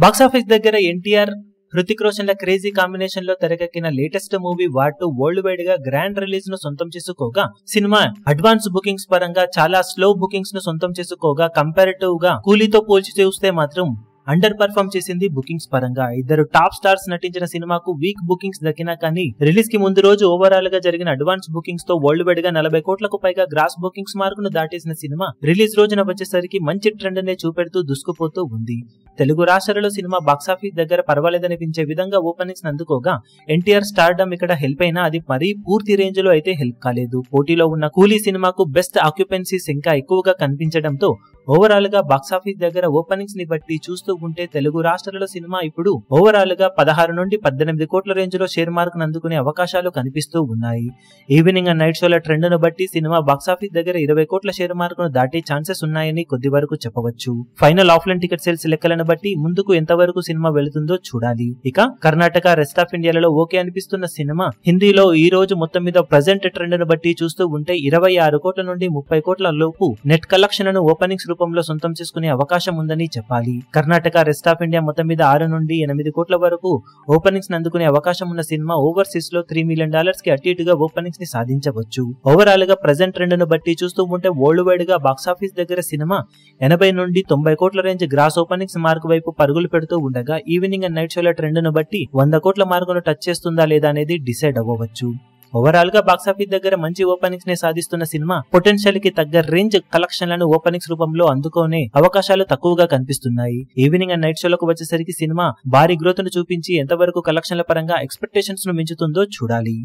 Box office దగ్గర NTR Hrithik రోషన్ల crazy combination లో తెరకెక్కిన latest movie war 2 world wide గా గ్రాండ్ రిలీజ్ ను సొంతం చేసుకోగా సినిమా అడ్వాన్స్ బుకింగ్స్ పరంగా చాలా స్లో బుకింగ్స్ ను సొంతం చేసుకోగా కంపారిటివ్ గా కూలీతో పోల్చి చూస్తే మాత్రం అండర్ పర్ఫార్మ్ చేసింది బుకింగ్స్ పరంగా. ఇద్దరు టాప్ స్టార్స్ నటించిన సినిమాకు వీక్ బుకింగ్స్ దక్కినా కానీ రిలీజ్ కి ముందు రోజు ఓవరాల్ గా జరిగిన అడ్వాన్స్ బుకింగ్స్ తో వరల్డ్ వైడ్ గా 40 కోట్లకు పైగా గ్రాస్ బుకింగ్స్ మార్కును దాటేసిన సినిమా రిలీజ్ రోజున వచ్చేసరికి మంచి ట్రెండ్ నే చూపెడుతూ దూసుకుపోతూ ఉంది. తెలుగు రాష్ట్రాలలో సినిమా బాక్సాఫీస్ దగ్గర పర్వాలేదనిపించే విధంగా ఓపెనింగ్స్ అందుకోగా ఎన్టీఆర్ స్టార్డమ్ ఇక్కడ హెల్ప్ అయినా అది మరీ పూర్తి రేంజ్ లో అయితే హెల్ప్ కాలేదు. పోటీలో ఉన్న కూలీ సినిమాకు బెస్ట్ ఆక్యుపెన్సీస్ ఇంకా ఎక్కువగా కనిపించడంతో ఓవరాల్ గా బాక్సాఫీస్ దగ్గర ఓపెనింగ్స్ ని బట్టి చూస్తూ ఉంటే తెలుగు రాష్ట్రాలలో సినిమా ఇప్పుడు ఓవరాల్ గా 16 నుండి 18 కోట్ల రేంజ్ లో షేర్ మార్క్ అందుకునే అవకాశాలు కనిపిస్తూ ఉన్నాయి. ఈవినింగ్ అండ్ నైట్ షోల ట్రెండ్ ను బట్టి సినిమా బాక్సాఫీస్ దగ్గర 20 కోట్ల షేర్ మార్క్ ను దాటే ఛాన్సెస్ ఉన్నాయని కొద్ది వరకు చెప్పవచ్చు. ఫైనల్ ఆఫ్లైన్ టికెట్ సేల్స్ లెక్కలను బట్టి ముందుకు ఎంతవరకు సినిమా వెళుతుందో చూడాలి. ఇక కర్ణాటక, రెస్ట్ ఆఫ్ ఇండియాలలో ఓకే అనిపిస్తున్న సినిమా హిందీలో ఈ రోజు మొత్తం మీద ప్రెజెంట్ ట్రెండ్ ను బట్టి చూస్తూ ఉంటే 26 కోట్ల నుండి 30 కోట్ల లోపు నెట్ కలెక్షన్ ను ఓపెనింగ్స్ రూపంలో సొంతం చేసుకునే అవకాశం ఉందని చెప్పాలి. కర్ణాటక, రెస్ట్ ఆఫ్ ఇండియా మొత్తం మీద 6 నుండి 8 కోట్ల వరకు ఓపెనింగ్స్ అందుకునే అవకాశం ఉన్న సినిమా ఓవర్సీస్ లో $3 మిలియన్ కి అటు ఇటుగా ఓపెనింగ్స్ ని సాధించవచ్చు. ఓవరాల్ గా ప్రెజెంట్ ట్రెండ్ ను బట్టి చూస్తూ ఉంటే వరల్డ్ వైడ్ గా బాక్సాఫీస్ దగ్గర సినిమా 80 నుండి 90 కోట్ల రేంజ్ గ్రాస్ ఓపెనింగ్స్ మార్క్ వైపు పరుగులు పెడుతూ ఉండగా ఈవినింగ్ అండ్ నైట్ షోల ట్రెండ్ ను బట్టి 100 కోట్ల మార్కును టచ్ చేస్తుందా లేదా అనేది డిసైడ్ అవ్వవచ్చు. ఓవరాల్ గా బాక్సాఫీస్ దగ్గర మంచి ఓపెనింగ్స్ ని సాధిస్తున్న సినిమా పొటెన్షియల్ కి తగ్గ రేంజ్ కలెక్షన్లను ఓపెనింగ్స్ రూపంలో అందుకునే అవకాశాలు తక్కువగా కనిపిస్తున్నాయి. ఈవినింగ్ అండ్ నైట్ షోలకు వచ్చేసరికి సినిమా భారీ గ్రోత్ ను చూపించి ఎంతవరకు కలెక్షన్ల పరంగా ఎక్స్పెక్టేషన్స్ ను మించుతుందో చూడాలి.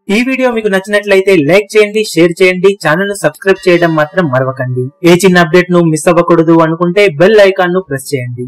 ఈ వీడియో మీకు నచ్చినట్లయితే లైక్ చేయండి, షేర్ చేయండి, ఛానల్ ను సబ్స్క్రైబ్ చేయడం మాత్రం మరవకండి. ఏ చిన్న అప్డేట్ ను మిస్ అవ్వకూడదు అనుకుంటే బెల్ ఐకాన్ ను ప్రెస్ చేయండి.